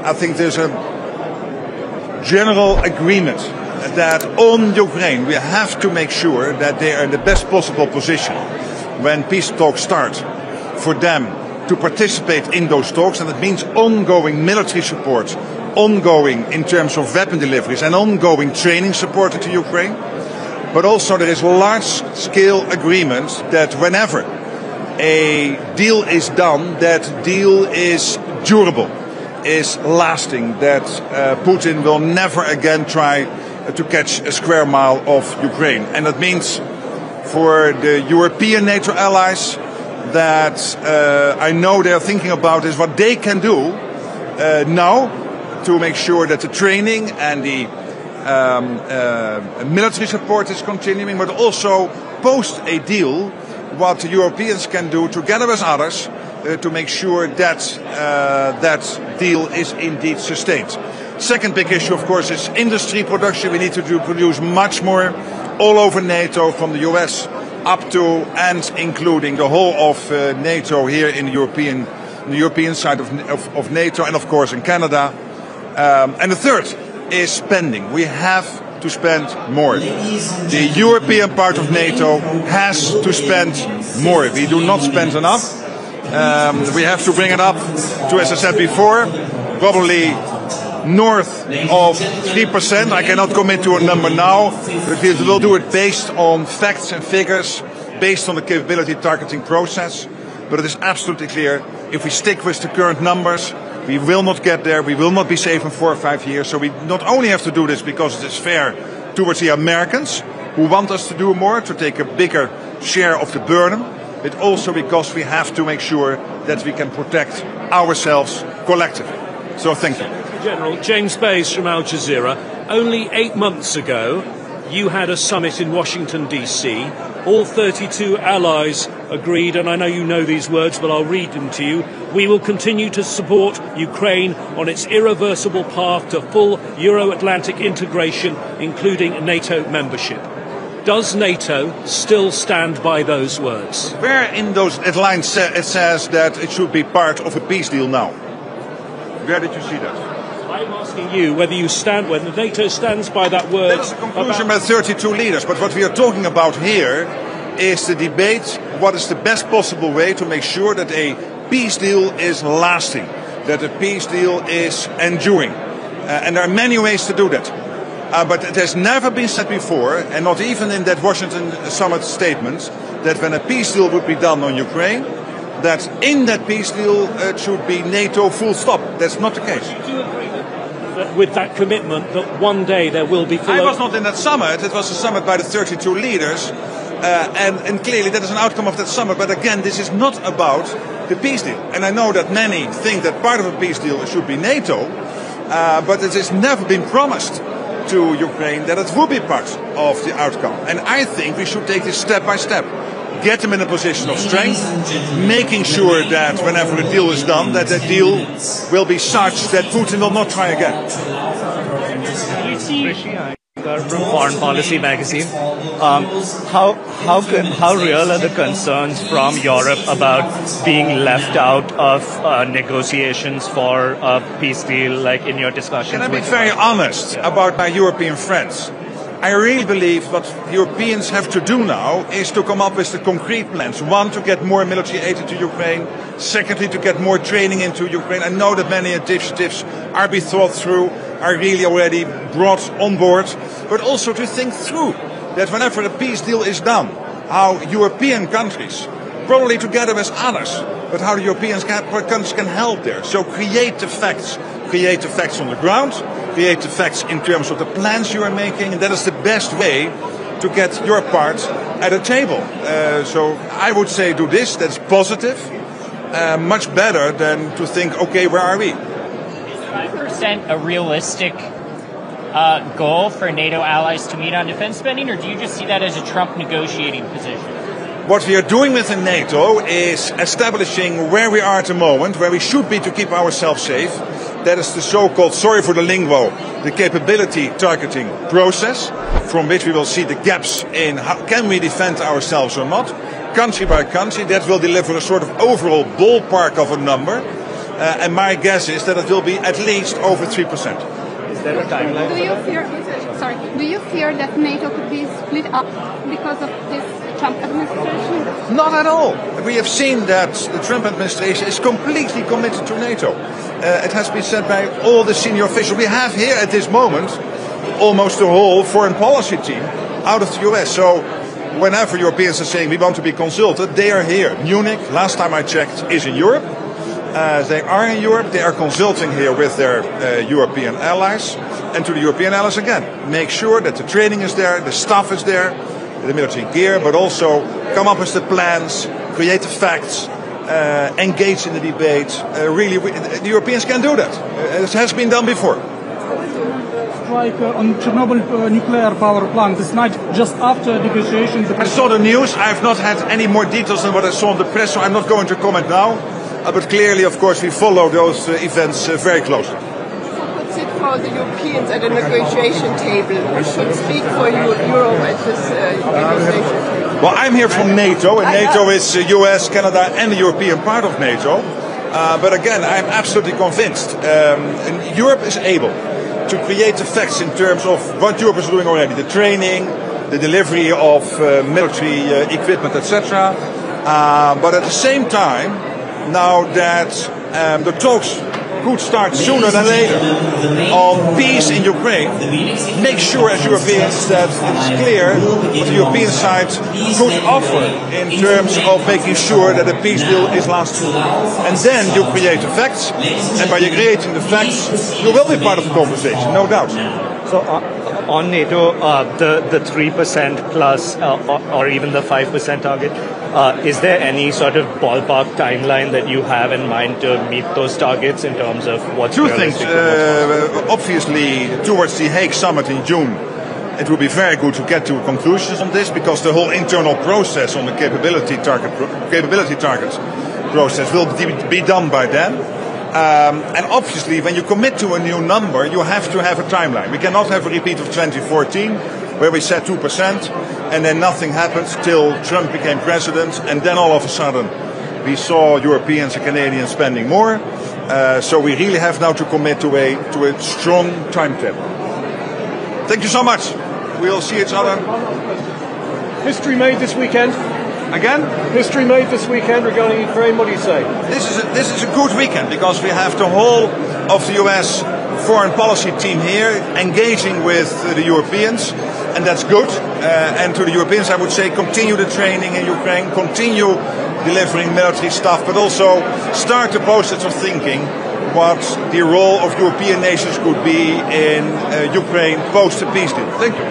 I think there's a general agreement that on Ukraine we have to make sure that they are in the best possible position when peace talks start, for them to participate in those talks, and it means ongoing military support, ongoing in terms of weapon deliveries and ongoing training support to Ukraine. But also there is large-scale agreement that whenever a deal is done, that deal is durable, is lasting, that Putin will never again try to catch a square mile of Ukraine. And that means for the European NATO allies that I know they are thinking about is what they can do now to make sure that the training and the military support is continuing, but also post a deal, what the Europeans can do together with others to make sure that that deal is indeed sustained. Second big issue, of course, is industry production. We need to produce much more all over NATO, from the US up to and including the whole of NATO here in the European side of NATO, and of course in Canada. And the third is spending. We have to spend more. The European part of NATO has to spend more. We do not spend enough. We have to bring it up to, as I said before, probably north of 3%. I cannot commit to a number now, but we will do it based on facts and figures, based on the capability targeting process. But it is absolutely clear, if we stick with the current numbers, we will not get there. We will not be safe in 4 or 5 years. So we not only have to do this because it is fair towards the Americans, who want us to do more, to take a bigger share of the burden, but also because we have to make sure that we can protect ourselves collectively. So thank you. General James Bays from Al Jazeera. Only 8 months ago, you had a summit in Washington, D.C. All 32 allies agreed, and I know you know these words, but I'll read them to you. We will continue to support Ukraine on its irreversible path to full Euro-Atlantic integration, including NATO membership. Does NATO still stand by those words? Where in those lines it says that it should be part of a peace deal now? Where did you see that? I'm asking you whether NATO stands by that word. That's the conclusion by 32 leaders. But what we are talking about here is the debate, what is the best possible way to make sure that a peace deal is lasting, that a peace deal is enduring. And there are many ways to do that. But it has never been said before, and not even in that Washington summit statement, that when a peace deal would be done on Ukraine, that in that peace deal it should be NATO full stop. That's not the case. Do you agree with that commitment that one day there will be full... I was not in that summit. It was a summit by the 32 leaders. And clearly that is an outcome of that summit. But again, this is not about the peace deal. And I know that many think that part of a peace deal should be NATO. But it has never been promised to Ukraine that it will be part of the outcome. And I think we should take this step by step. Get them in a position of strength, making sure that whenever a deal is done, that that deal will be such that Putin will not try again. From Foreign Policy magazine, how real are the concerns from Europe about being left out of negotiations for a peace deal, like in your discussions? Can I be very honest about my European friends? I really believe what Europeans have to do now is to come up with the concrete plans. One, to get more military aid into Ukraine. Secondly, to get more training into Ukraine. I know that many initiatives are being thought through, are really already brought on board. But also to think through that whenever a peace deal is done, how European countries, probably together with others, but how the European countries can help there. So create the facts on the ground, create the facts in terms of the plans you are making, and that is the best way to get your part at a table. So I would say do this, that's positive, much better than to think, okay, where are we? Is 5% a realistic goal for NATO allies to meet on defense spending, or do you just see that as a Trump negotiating position? What we are doing within NATO is establishing where we are at the moment, where we should be to keep ourselves safe. That is the so-called, sorry for the lingo, the capability targeting process, from which we will see the gaps in how can we defend ourselves or not, country by country. That will deliver a sort of overall ballpark of a number. and my guess is that it will be at least over 3%. Is there a timeline? Do you fear that NATO could be split up because of this Trump administration? Not at all. We have seen that the Trump administration is completely committed to NATO. It has been said by all the senior officials. We have here at this moment almost the whole foreign policy team out of the US. So whenever Europeans are saying we want to be consulted, they are here. Munich, last time I checked, is in Europe. They are in Europe. They are consulting here with their European allies. And to the European allies again, make sure that the training is there, the staff is there, the military gear, but also come up with the plans, create the facts, engage in the debate. Really, the Europeans can do that. It has been done before. Strike on Chernobyl nuclear power plant this night, just after negotiations. I saw the news. I have not had any more details than what I saw in the press, so I'm not going to comment now. But clearly, of course, we follow those events very closely. What's it for the Europeans at a negotiation table? Who should speak for Europe at this negotiation table? Well, I'm here from NATO, and NATO is US, Canada, and the European part of NATO. But again, I'm absolutely convinced Europe is able to create the facts in terms of what Europe is doing already, the training, the delivery of military equipment, etc. But at the same time, now that the talks could start sooner than later on peace in Ukraine, make sure as Europeans that it's clear what the European side could offer in terms of making sure that a peace deal is lasting. And then you create the facts, and by creating the facts, you will be part of the conversation, no doubt. So on NATO, the 3% plus or even the 5% target, is there any sort of ballpark timeline that you have in mind to meet those targets in terms of what's Two things. realistic? Obviously, towards the Hague summit in June, it will be very good to get to conclusions on this, because the whole internal process on the capability target process will be done by then. And obviously, when you commit to a new number, you have to have a timeline. We cannot have a repeat of 2014, where we said 2%, and then nothing happened till Trump became president, and then all of a sudden we saw Europeans and Canadians spending more. So we really have now to commit to a strong timetable. Thank you so much. We'll see each other. History made this weekend. Again? History made this weekend regarding Ukraine. What do you say? This is a good weekend, because we have the whole of the US foreign policy team here engaging with the Europeans, and that's good. And to the Europeans, I would say continue the training in Ukraine, continue delivering military stuff, but also start the process of thinking what the role of European nations could be in Ukraine post the peace deal. Thank you.